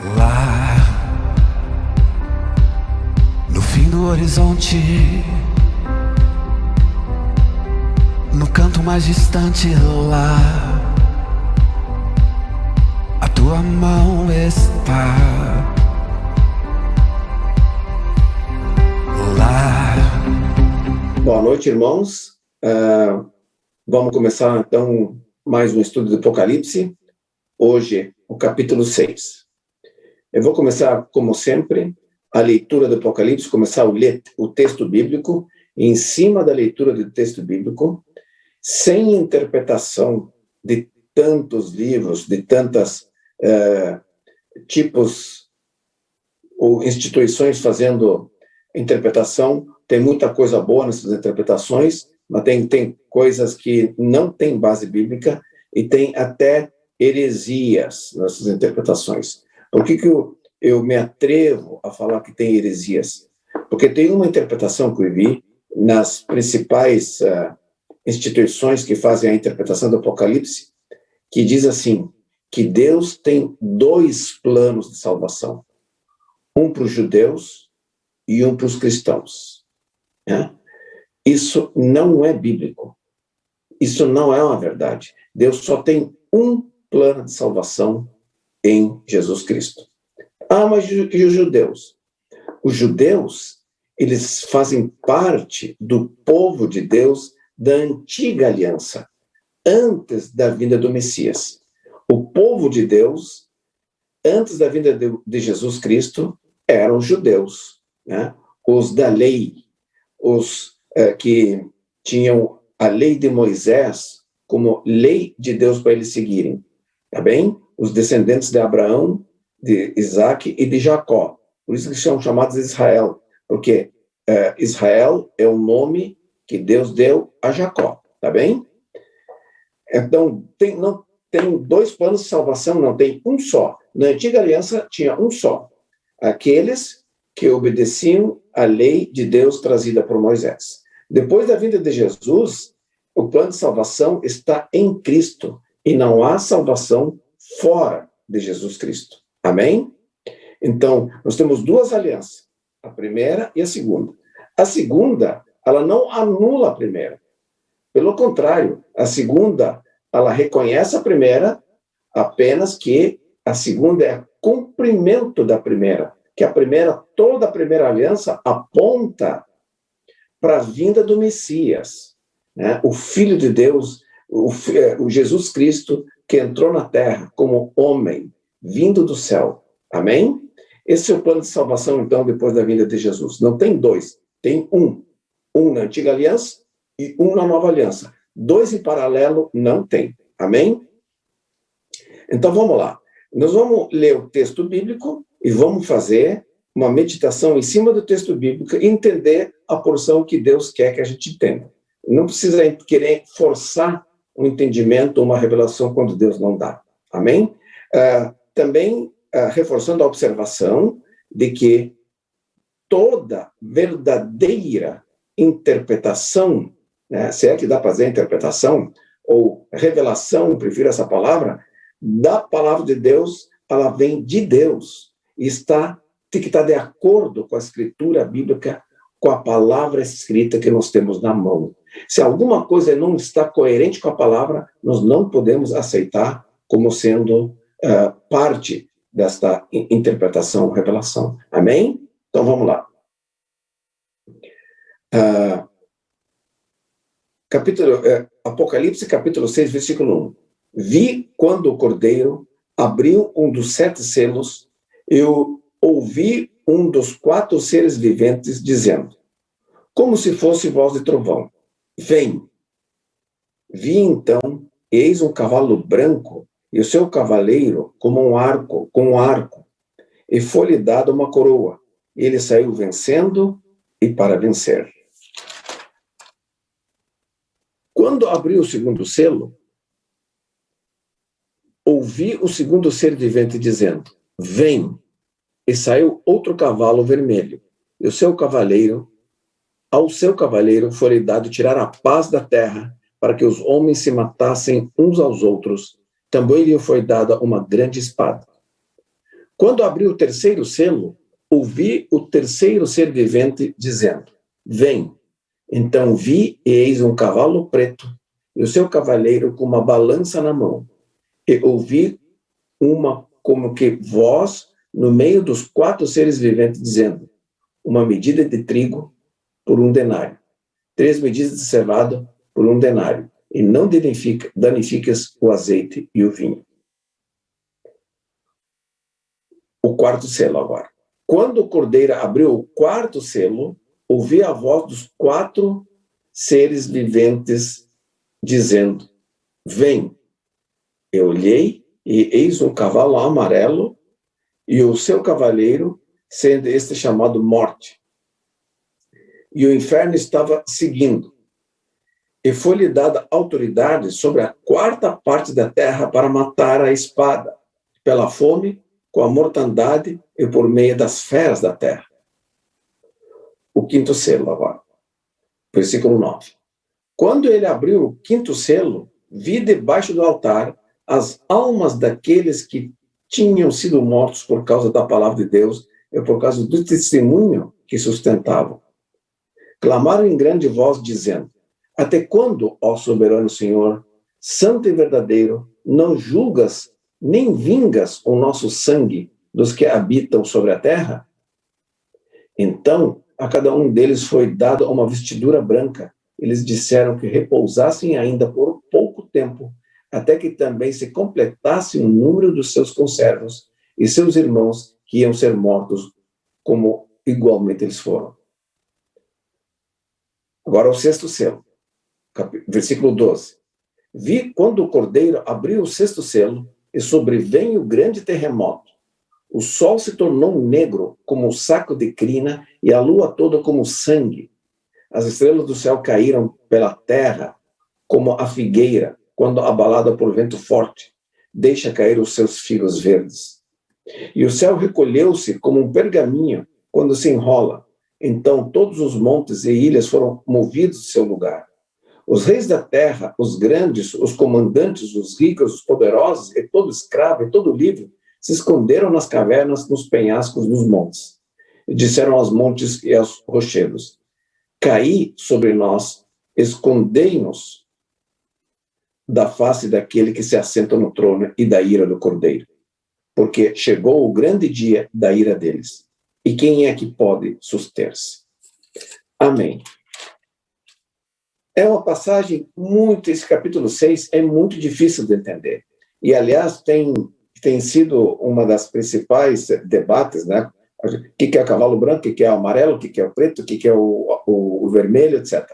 Lá no fim do horizonte, no canto mais distante lá, a tua mão está. Lá. Boa noite, irmãos. Vamos começar então mais um estudo do Apocalipse. Hoje, o capítulo 6. Eu vou começar, como sempre, a leitura do Apocalipse, começar o texto bíblico, e em cima da leitura do texto bíblico, sem interpretação de tantos livros, de tantas tipos ou instituições fazendo interpretação. Tem muita coisa boa nessas interpretações, mas tem coisas que não têm base bíblica e tem até heresias nessas interpretações. Por que eu me atrevo a falar que tem heresias? Porque tem uma interpretação que eu vi nas principais instituições que fazem a interpretação do Apocalipse, que diz assim, que Deus tem dois planos de salvação. Um para os judeus e um para os cristãos. Né? Isso não é bíblico. Isso não é uma verdade. Deus só tem um plano de salvação em Jesus Cristo. Mas e os judeus? Os judeus, eles fazem parte do povo de Deus da antiga aliança, antes da vinda do Messias. O povo de Deus, antes da vinda de Jesus Cristo, eram os judeus, né? Os da lei, os que tinham a lei de Moisés como lei de Deus para eles seguirem, tá bem? Os descendentes de Abraão, de Isaac e de Jacó. Por isso que são chamados de Israel, porque Israel é o nome que Deus deu a Jacó, tá bem? Então, não tem dois planos de salvação, não, tem um só. Na antiga aliança tinha um só. Aqueles que obedeciam à lei de Deus trazida por Moisés. Depois da vinda de Jesus, o plano de salvação está em Cristo e não há salvação fora de Jesus Cristo. Amém? Então, nós temos duas alianças, a primeira e a segunda. A segunda, ela não anula a primeira. Pelo contrário, a segunda, ela reconhece a primeira, apenas que a segunda é cumprimento da primeira. Que a primeira, toda a primeira aliança aponta para a vinda do Messias, né? O Filho de Deus, o Jesus Cristo, que entrou na terra como homem, vindo do céu. Amém? Esse é o plano de salvação, então, depois da vinda de Jesus. Não tem dois, tem um. Um na antiga aliança e um na nova aliança. Dois em paralelo não tem. Amém? Então, vamos lá. Nós vamos ler o texto bíblico e vamos fazer uma meditação em cima do texto bíblico e entender a porção que Deus quer que a gente entenda. Não precisa querer forçar um entendimento ou uma revelação quando Deus não dá. Amém? Também reforçando a observação de que toda verdadeira interpretação, né, se é que dá para fazer interpretação, ou revelação, prefiro essa palavra, da palavra de Deus, ela vem de Deus, e tem que estar de acordo com a escritura bíblica, com a palavra escrita que nós temos na mão. Se alguma coisa não está coerente com a palavra, nós não podemos aceitar como sendo parte desta interpretação, revelação. Amém? Então vamos lá. Apocalipse, capítulo 6, versículo 1. Vi quando o Cordeiro abriu um dos 7 selos, eu ouvi um dos 4 seres viventes dizendo, como se fosse voz de trovão, vem. Vi então, eis um cavalo branco, e o seu cavaleiro com um arco, e foi-lhe dada uma coroa. Ele saiu vencendo e para vencer. Quando abriu o segundo selo, ouvi o segundo ser vivente dizendo, vem, e saiu outro cavalo vermelho, e ao seu cavaleiro foi-lhe dado tirar a paz da terra, para que os homens se matassem uns aos outros, também lhe foi dada uma grande espada. Quando abri o terceiro selo, ouvi o terceiro ser vivente dizendo: vem. Então vi e eis um cavalo preto, e o seu cavaleiro com uma balança na mão. E ouvi uma como que voz no meio dos 4 seres viventes dizendo: uma medida de trigo por 1 denário, 3 medidas de cevada por 1 denário, e não danificas o azeite e o vinho. O 4º selo agora. Quando o cordeiro abriu o 4º selo, ouvi a voz dos 4 seres viventes dizendo: vem. Eu olhei e eis um cavalo amarelo e o seu cavaleiro, sendo este chamado Morte. E o inferno estava seguindo. E foi-lhe dada autoridade sobre a 4ª parte da terra para matar a espada, pela fome, com a mortandade e por meio das feras da terra. O 5º selo agora. Versículo 9. Quando ele abriu o 5º selo, vi debaixo do altar as almas daqueles que tinham sido mortos por causa da palavra de Deus e por causa do testemunho que sustentavam. Clamaram em grande voz, dizendo: até quando, ó soberano Senhor, santo e verdadeiro, não julgas nem vingas o nosso sangue dos que habitam sobre a terra? Então, a cada um deles foi dada uma vestidura branca. Eles disseram que repousassem ainda por pouco tempo, até que também se completasse o número dos seus conservos e seus irmãos que iam ser mortos, como igualmente eles foram. Agora o 6º selo, versículo 12. Vi quando o cordeiro abriu o 6º selo, e sobreveio o grande terremoto. O sol se tornou negro como o saco de crina, e a lua toda como sangue. As estrelas do céu caíram pela terra, como a figueira, quando abalada por vento forte, deixa cair os seus figos verdes. E o céu recolheu-se como um pergaminho, quando se enrola. Então todos os montes e ilhas foram movidos de seu lugar. Os reis da terra, os grandes, os comandantes, os ricos, os poderosos, e todo escravo, e todo livre, se esconderam nas cavernas, nos penhascos, nos montes. E disseram aos montes e aos rochedos: caí sobre nós, escondei-nos da face daquele que se assenta no trono e da ira do cordeiro. Porque chegou o grande dia da ira deles. E quem é que pode suster-se? Amém. É uma passagem esse capítulo 6 é muito difícil de entender. E, aliás, tem sido uma das principais debates, né? O que é o cavalo branco, o que é o amarelo, o que é o preto, o que é o vermelho, etc.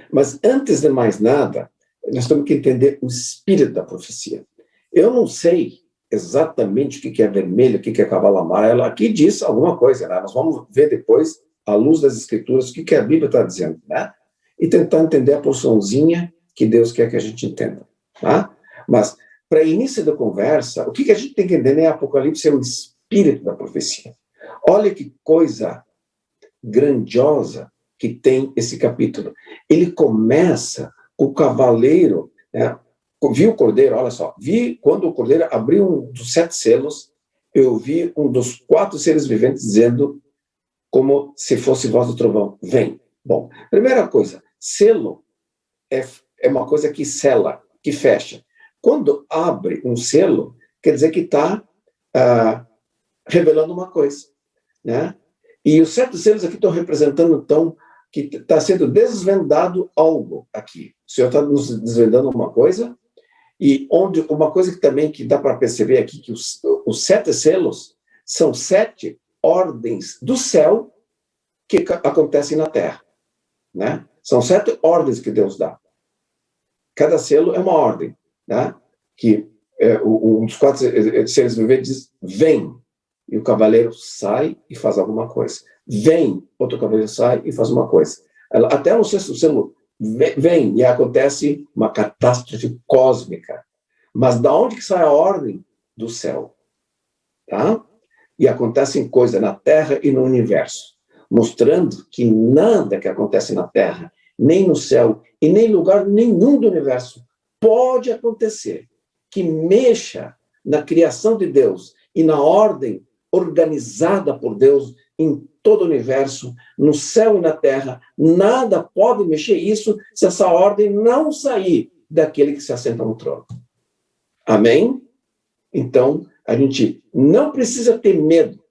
Mas, antes de mais nada, nós temos que entender o espírito da profecia. Eu não sei exatamente o que é vermelho, o que é cavalo amarelo. Aqui diz alguma coisa, né? Nós vamos ver depois, à luz das Escrituras, o que a Bíblia está dizendo, né? E tentar entender a porçãozinha que Deus quer que a gente entenda, tá? Mas, para início da conversa, o que a gente tem que entender é Apocalipse, é o espírito da profecia. Olha que coisa grandiosa que tem esse capítulo. Ele começa, o cavaleiro, né? Vi o cordeiro, olha só, quando o cordeiro abriu um dos 7 selos, eu vi um dos 4 seres viventes dizendo, como se fosse voz do trovão: vem. Bom, primeira coisa, selo é uma coisa que sela, que fecha. Quando abre um selo, quer dizer que está revelando uma coisa, né? E os 7 selos aqui estão representando, então, que está sendo desvendado algo aqui. O Senhor está nos desvendando uma coisa, e uma coisa que também que dá para perceber aqui, que os 7 selos são 7 ordens do céu que acontecem na terra, né? São 7 ordens que Deus dá. Cada selo é uma ordem, né? Que um dos 4 seres viventes diz: vem, e o cavaleiro sai e faz alguma coisa. Vem, outro cavaleiro sai e faz uma coisa. Até no 6º selo vem e acontece uma catástrofe cósmica. Mas da onde que sai a ordem? Do céu, tá? E acontecem coisas na Terra e no universo, mostrando que nada que acontece na Terra, nem no céu e nem em lugar nenhum do universo pode acontecer que mexa na criação de Deus e na ordem organizada por Deus em todo o universo, no céu e na terra, nada pode mexer isso se essa ordem não sair daquele que se assenta no trono. Amém? Então, a gente não precisa ter medo.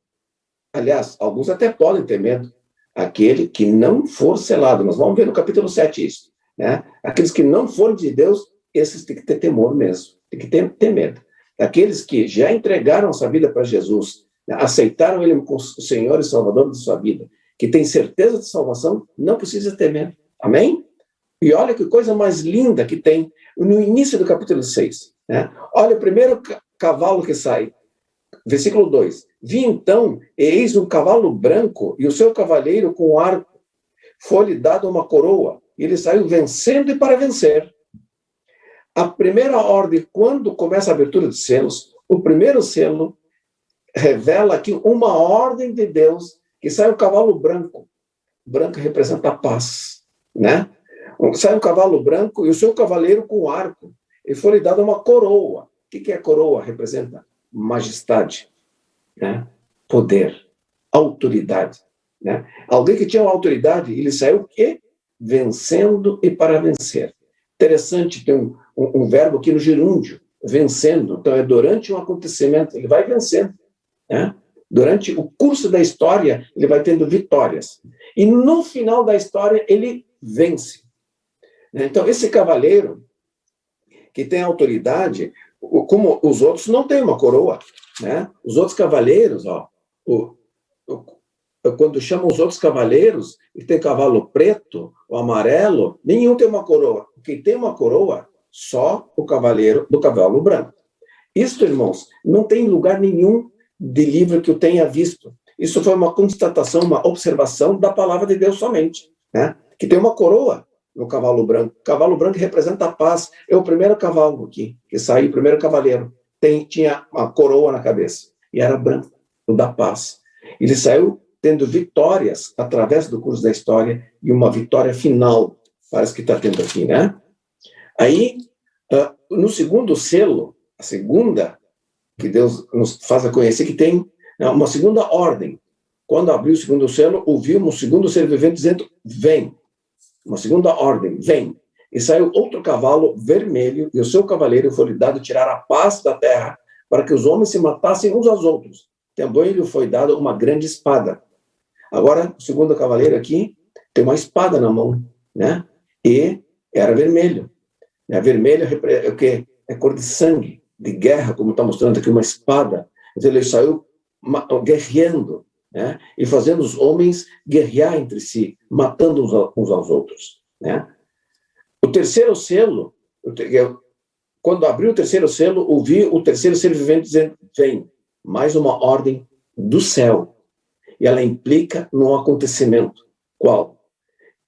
Aliás, alguns até podem ter medo. Aquele que não for selado. Nós vamos ver no capítulo 7 isso. Né? Aqueles que não forem de Deus, esses têm que ter temor mesmo. Tem que ter medo. Aqueles que já entregaram sua vida para Jesus, né? Aceitaram Ele como o Senhor e Salvador de sua vida, que tem certeza de salvação, não precisa ter medo. Amém? E olha que coisa mais linda que tem no início do capítulo 6. Né? Olha o primeiro cavalo que sai. Versículo 2. Vi então, e eis um cavalo branco, e o seu cavaleiro com arco. Foi-lhe dado uma coroa, e ele saiu vencendo e para vencer. A primeira ordem, quando começa a abertura de selos, o primeiro selo revela aqui uma ordem de Deus, que sai um cavalo branco. Branco representa a paz, né? Sai um cavalo branco e o seu cavaleiro com arco. E foi-lhe dado uma coroa. O que é coroa? Representa majestade, né? Poder, autoridade. Né? Alguém que tinha uma autoridade, ele saiu o quê? Vencendo e para vencer. Interessante, tem um verbo aqui no gerúndio, vencendo. Então, é durante um acontecimento, ele vai vencendo. Né? Durante o curso da história, ele vai tendo vitórias. E no final da história, ele vence. Então, esse cavaleiro, que tem autoridade, como os outros não têm uma coroa. Né? Os outros cavaleiros, quando chamam os outros cavaleiros, e tem cavalo preto ou amarelo, nenhum tem uma coroa. Quem tem uma coroa, só o cavaleiro do cavalo branco. Isso, irmãos, não tem lugar nenhum de livro que eu tenha visto. Isso foi uma constatação, uma observação da palavra de Deus somente. Né? Que tem uma coroa no cavalo branco. O cavalo branco representa a paz. É o primeiro cavalo aqui, que saiu, o primeiro cavaleiro. Tinha uma coroa na cabeça. E era branco, o da paz. Ele saiu tendo vitórias através do curso da história e uma vitória final, parece que está tendo aqui, né? Aí, no segundo selo, a segunda, que Deus nos faz conhecer, que tem uma segunda ordem. Quando abriu o segundo selo, ouvimos o segundo ser vivente dizendo, vem. Uma segunda ordem, vem. E saiu outro cavalo vermelho, e o seu cavaleiro foi-lhe dado tirar a paz da terra, para que os homens se matassem uns aos outros. Também lhe foi dada uma grande espada. Agora, o segundo cavaleiro aqui tem uma espada na mão, né? E era vermelho. Vermelho é o quê? É cor de sangue, de guerra, como está mostrando aqui, uma espada. Então ele saiu guerreando, né? E fazendo os homens guerrear entre si, matando uns aos outros, né? O terceiro selo, quando abriu o terceiro selo, ouvi o terceiro ser vivente dizendo, vem, mais uma ordem do céu. E ela implica num acontecimento. Qual?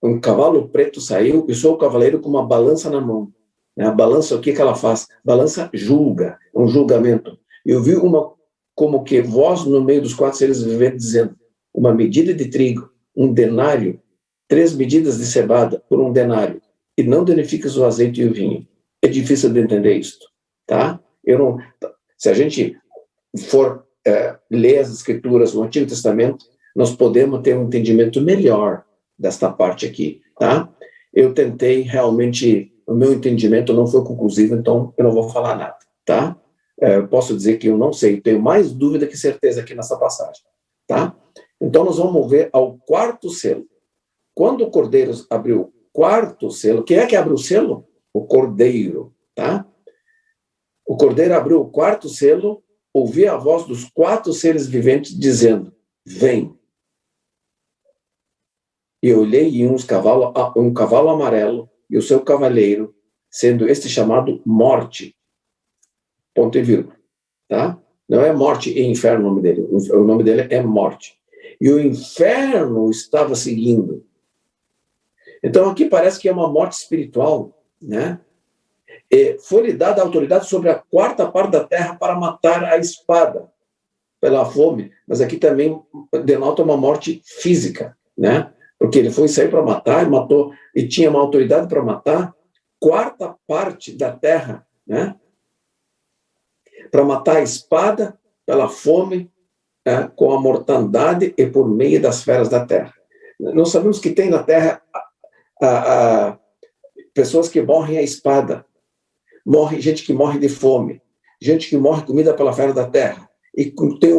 Um cavalo preto saiu e sou o cavaleiro com uma balança na mão. A balança, o que ela faz? Balança julga, um julgamento. Eu vi como que voz no meio dos quatro seres viventes dizendo, uma medida de trigo, um denário, 3 medidas de cevada por um denário, e não danifiques o azeite e o vinho. É difícil de entender isto, tá? Se a gente for ler as escrituras no Antigo Testamento, nós podemos ter um entendimento melhor desta parte aqui, tá? Eu tentei realmente, o meu entendimento não foi conclusivo, então eu não vou falar nada, tá? Posso dizer que eu não sei, tenho mais dúvida que certeza aqui nessa passagem, tá? Então nós vamos ver ao quarto selo. Quando o Cordeiro abriu o quarto selo, quem é que abre o selo? O Cordeiro, tá? O Cordeiro abriu o quarto selo, ouvi a voz dos 4 seres viventes dizendo, vem. E eu olhei e um cavalo amarelo e o seu cavaleiro, sendo este chamado Morte. Ponto e vírgula. Tá? Não é Morte e Inferno o nome dele. O nome dele é Morte. E o inferno estava seguindo. Então aqui parece que é uma morte espiritual, né? Foi-lhe dada a autoridade sobre a 4ª parte da terra para matar a espada, pela fome, mas aqui também denota uma morte física, né? Porque ele foi sair para matar, e matou, e tinha uma autoridade para matar 4ª parte da terra, né? para matar a espada, pela fome, com a mortandade e por meio das feras da terra. Nós sabemos que tem na terra pessoas que morrem à espada, gente que morre de fome, gente que morre comida pela fera da terra. E tem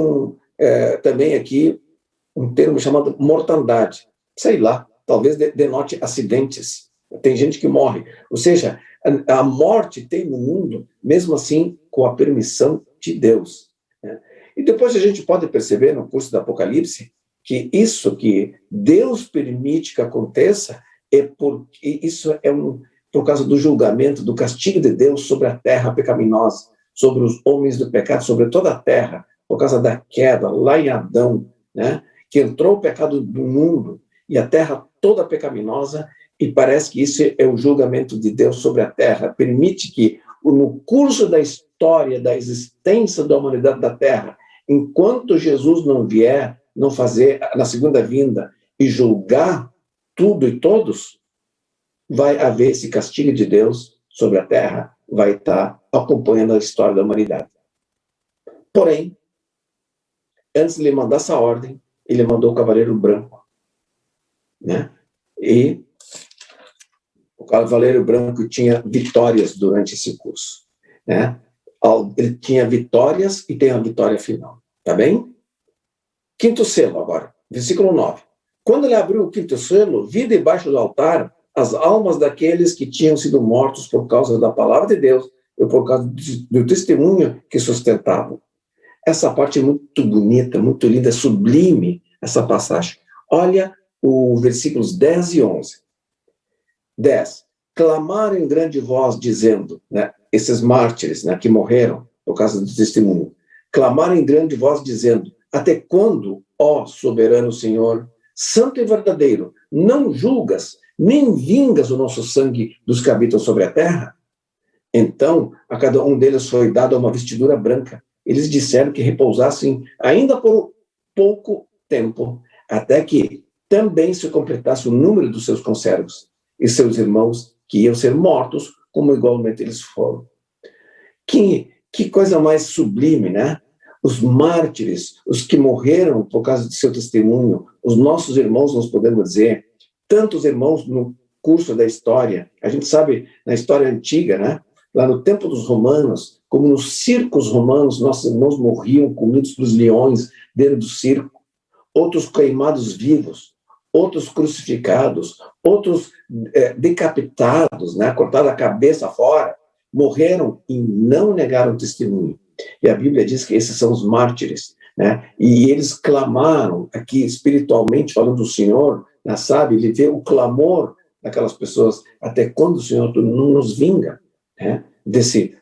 também aqui um termo chamado mortandade. Sei lá, talvez denote acidentes. Tem gente que morre. Ou seja, a morte tem no mundo, mesmo assim, com a permissão de Deus. E depois a gente pode perceber no curso do Apocalipse que isso que Deus permite que aconteça por causa do julgamento, do castigo de Deus sobre a terra pecaminosa, sobre os homens do pecado, sobre toda a terra, por causa da queda lá em Adão, né? Que entrou o pecado do mundo e a terra toda pecaminosa, e parece que isso é o julgamento de Deus sobre a terra. Permite que, no curso da história, da existência da humanidade da terra, enquanto Jesus não vier, não fazer na segunda vinda e julgar tudo e todos, vai haver esse castigo de Deus sobre a terra, vai estar acompanhando a história da humanidade. Porém, antes de ele mandar essa ordem, ele mandou o Cavaleiro Branco, né? E o Cavaleiro Branco tinha vitórias durante esse curso, né? Ele tinha vitórias e tem a vitória final, tá bem? Quinto selo agora, versículo 9. Quando ele abriu o quinto selo, vi debaixo do altar as almas daqueles que tinham sido mortos por causa da palavra de Deus e por causa do testemunho que sustentavam. Essa parte é muito bonita, muito linda, sublime, essa passagem. Olha os versículos 10 e 11. 10. Clamaram em grande voz, dizendo, né, esses mártires, né, que morreram por causa do testemunho, clamaram em grande voz, dizendo, até quando, ó soberano Senhor, santo e verdadeiro, não julgas, nem vingas o nosso sangue dos que habitam sobre a terra? Então, a cada um deles foi dada uma vestidura branca. Eles disseram que repousassem ainda por pouco tempo, até que também se completasse o número dos seus conservos e seus irmãos que iam ser mortos, como igualmente eles foram. Que coisa mais sublime, né? Os mártires, os que morreram por causa de seu testemunho, os nossos irmãos, nós podemos dizer, tantos irmãos no curso da história, a gente sabe, na história antiga, né? Lá no tempo dos romanos, como nos circos romanos, nossos irmãos morriam comidos pelos leões dentro do circo, outros queimados vivos, outros crucificados, outros decapitados, né? Cortada a cabeça fora, morreram e não negaram o testemunho. E a Bíblia diz que esses são os mártires, né? E eles clamaram aqui espiritualmente, falando do Senhor, né? Sabe, ele vê o clamor daquelas pessoas, até quando o Senhor tu não nos vinga, né? Desse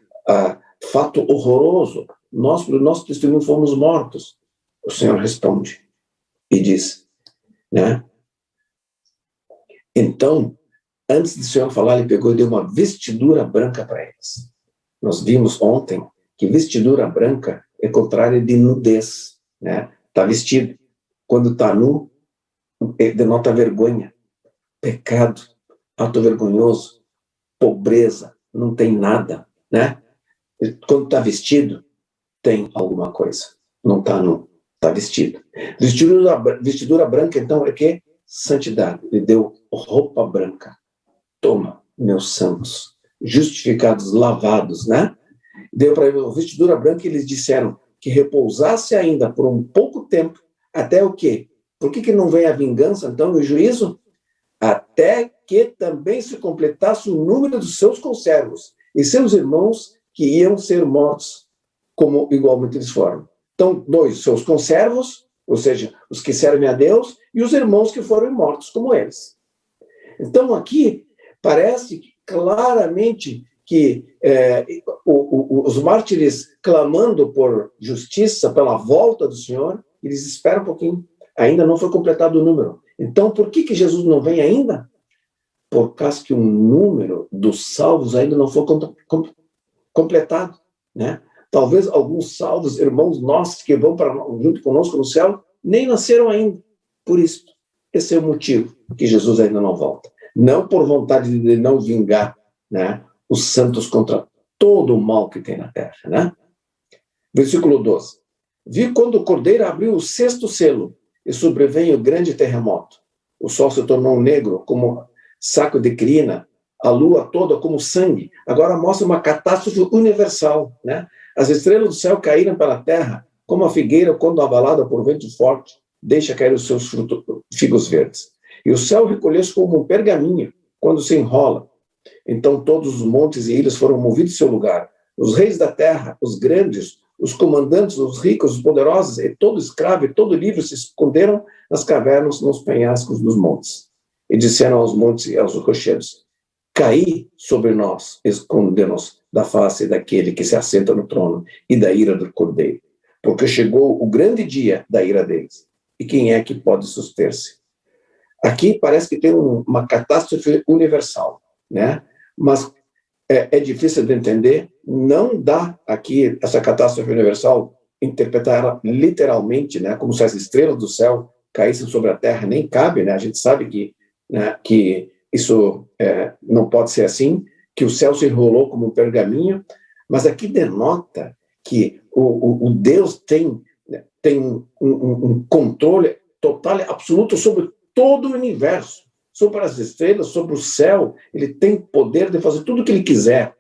fato horroroso, nós, pelo nosso testemunho, fomos mortos. O Senhor responde e diz, né? Então, antes do Senhor falar, ele pegou e deu uma vestidura branca para eles. Nós vimos ontem que vestidura branca é contrária de nudez, né? Está vestido. Quando está nu, denota vergonha, pecado, ato vergonhoso, pobreza, não tem nada, né? Quando está vestido, tem alguma coisa. Não está nu, está vestido. Vestidura branca, então, é que? Santidade. Ele deu roupa branca. Toma, meus santos, justificados, lavados, né? Deu para ele uma vestidura branca e eles disseram que repousasse ainda por um pouco tempo, até o quê? Por que não vem a vingança, então, e o juízo? Até que também se completasse o número dos seus conservos e seus irmãos que iam ser mortos, como igualmente eles foram. Então, seus conservos, ou seja, os que servem a Deus, e os irmãos que foram mortos, como eles. Então, aqui, parece claramente que os mártires clamando por justiça, pela volta do Senhor, eles esperam um pouquinho, ainda não foi completado o número. Então, por que Jesus não vem ainda? Por causa que o número dos salvos ainda não foi completado, né? Talvez alguns salvos, irmãos nossos que vão junto conosco no céu, nem nasceram ainda. Por isso, esse é o motivo que Jesus ainda não volta. Não por vontade de não vingar, né, os santos contra todo o mal que tem na terra, né? Versículo 12. Vi quando o cordeiro abriu o 6º selo e sobreveio grande terremoto. O sol se tornou negro como saco de crina, a lua toda como sangue. Agora mostra uma catástrofe universal, né? As estrelas do céu caíram pela terra, como a figueira, quando abalada por vento forte, deixa cair os seus figos verdes. E o céu recolheu-se como um pergaminho, quando se enrola. Então todos os montes e ilhas foram movidos de seu lugar. Os reis da terra, os grandes, os comandantes, os ricos, os poderosos, e todo escravo e todo livre se esconderam nas cavernas, nos penhascos dos montes. E disseram aos montes e aos rochedos: caí sobre nós, esconde-nos da face daquele que se assenta no trono e da ira do cordeiro, porque chegou o grande dia da ira deles. E quem é que pode suster-se? Aqui parece que tem uma catástrofe universal, né? Mas é difícil de entender. Não dá aqui essa catástrofe universal interpretar ela literalmente, né? Como se as estrelas do céu caíssem sobre a terra. Nem cabe, né? A gente sabe que, né, que isso não pode ser assim, que o céu se enrolou como um pergaminho, mas aqui denota que o Deus tem um controle total e absoluto sobre todo o universo, sobre as estrelas, sobre o céu. Ele tem poder de fazer tudo o que ele quiser.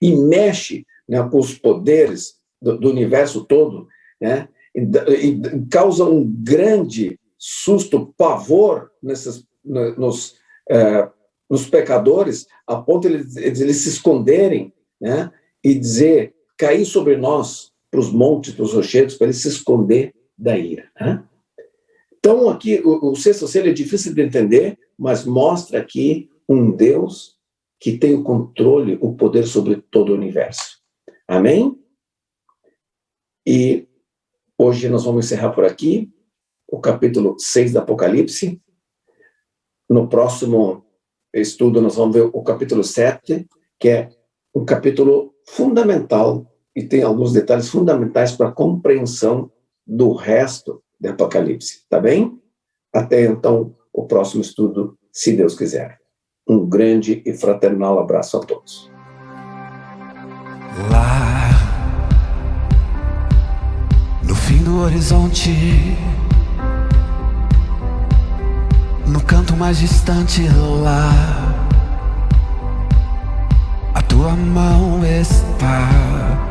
E mexe, né, com os poderes do universo todo, né, e causa um grande susto, pavor nos pecadores, a ponto de eles se esconderem, né, e dizer: cair sobre nós, para os montes, para os rochedos, para eles se esconder da ira, né? Então, aqui, o 6º selo é difícil de entender, mas mostra aqui um Deus que tem o controle, o poder sobre todo o universo. Amém? E hoje nós vamos encerrar por aqui o capítulo 6 do Apocalipse. No próximo estudo nós vamos ver o capítulo 7, que é um capítulo fundamental e tem alguns detalhes fundamentais para a compreensão do resto do Apocalipse, tá bem? Até então, o próximo estudo, se Deus quiser. Um grande e fraternal abraço a todos. Lá no fim do horizonte, no canto mais distante lá, a tua mão está.